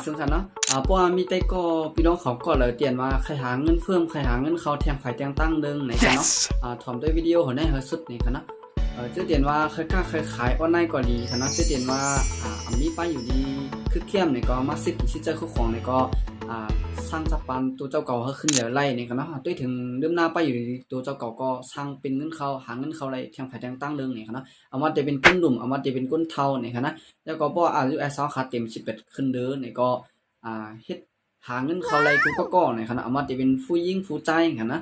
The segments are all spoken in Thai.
ซึ่งคันเนาะเพราะว่ามีแต่ก็พี่น้องเขาก็เลยเตียนว่าใครหาเงินเพิ่มใครหาเงินเขาแทงไฟแทงตั้งเดิงไหนกันเนาะถ่อมด้วยวิดีโอหัวในเฮาสุดนี่คันเนาะชื่อเตียนว่าเคยกล้าเคยขายออนไลน์ก็ดีคันเนาะชื่อเตียนว่ามีป้ายอยู่ดีคือเข้มนี่ก็มาสิที่เจอคู่ของนี่ก็สร้างจับปันตัวเจ้าเก่าเฮาขึ้นเหลือไล่นี่กันเนาะด้วยถึงเริ่มหน้าป้ายอยู่ดีตัวเจ้าเก่าก็สร้างเป็นเงินเขาหาเงินเขาไรแทงไฟแทงตั้งเดิงนี่คันเนาะเอามาจะเป็นก้นหลุมเอามาจะเป็นก้นเทานี่คันนะแล้วก็บ่อายุไอ้ซอขาเต็ม11ขึ้นเด้อนี่ก็เฮ็ดหาเงินเขาไรกูก็ในขณะเอามาจะเป็นผู้ยิ่งผู้ใจกันนะ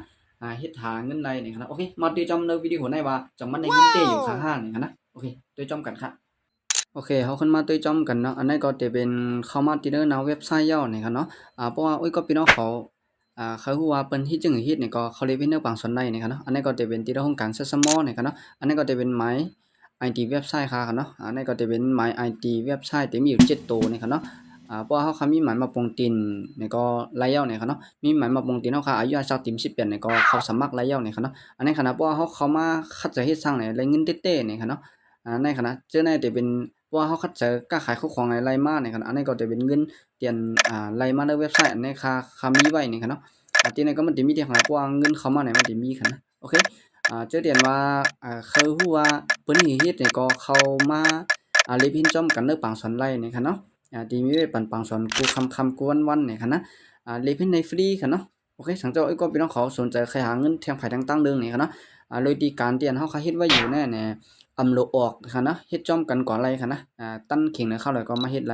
เฮ็ดหาเงินไรในขณะโอเคมาดูจอมในวิดีโอในว่าจังมันในเงินเต้อยู่ข้างห้างนี่กันนะโอเคดูจอมกันค่ะโอเคเขาขึ้นมาตัวจอมกันเนาะอันนี้ก็จะเป็นเข้ามาที่เด้อเว็บไซต์ย่อนี่ครับเนาะเพราะว่าก็พี่น้องเขาเขาฮู้ว่าเปิ้นที่จึงเฮ็ดนี่ก็เขาเลยเป็นเนื้อบางส่วนใดนี่ครับเนาะอันนี้ก็จะเป็นที่เรื่องของการเซิร์ชสมอนี่ครับเนาะอันนี้ก็จะเป็นหมายID เว็บไซต์ค่ะเนาะอันนี้ก็จะเป็นหมาย ID เว็บไซต์ที่มีอยู่7ตัวนี่ครับเนาะ เพราะว่าเขามีหมายมาปงตินเนี่ยก็รายย่อเนี่ยครับเนาะมีหมายมาปงตินเขาค่ะอายุอายุ10 18เนี่ยก็เขาสมัครรายย่อเนี่ยครับเนาะอันนี้ขณะเพราะว่าเขามาคัดจะเฮ็ดสร้างเนี่ยรายเงินเต้ๆเนี่ยครับเนาะในขณะเจอในจะเป็นเพราะว่าเขาคัดจะกล้าขายของรายมาเนี่ยครับอันนี้ก็จะเป็นเงินเตียนรายมาในเว็บไซต์อันนี้ค่ามีไว้เนี่ยครับเนาะที่ไหนก็มันจะมีที่ของเพราะว่าเงินเข้ามาเนี่ยมันจะมีครับนะโอเคเจอเตียนว่าเขาฮู้ว่าเปิ้นเฮ็ดเนี่ยก็เข้ามาเลยพินจอมกันเด้อบางส่วนไรเนี่ยครับเนาะ ที่มีไว้ปันๆสอนกูคำๆกูวันๆเนี่ยคันนะเรียนเพิ่นในฟรีคันเนาะโอเคสังเจ้าก็พี่น้องเขาสนใจใครหาเงินแทงไผแทงตั้งเดิงนี่คันเนาะโดยที่การที่อันเฮาเฮ็ดไว้อยู่แน่อำโลออกคันนะเฮ็ดจ้อมกันก่อนไรคันนะตั้นเข่งเข้าแล้วก็มาเฮ็ดไร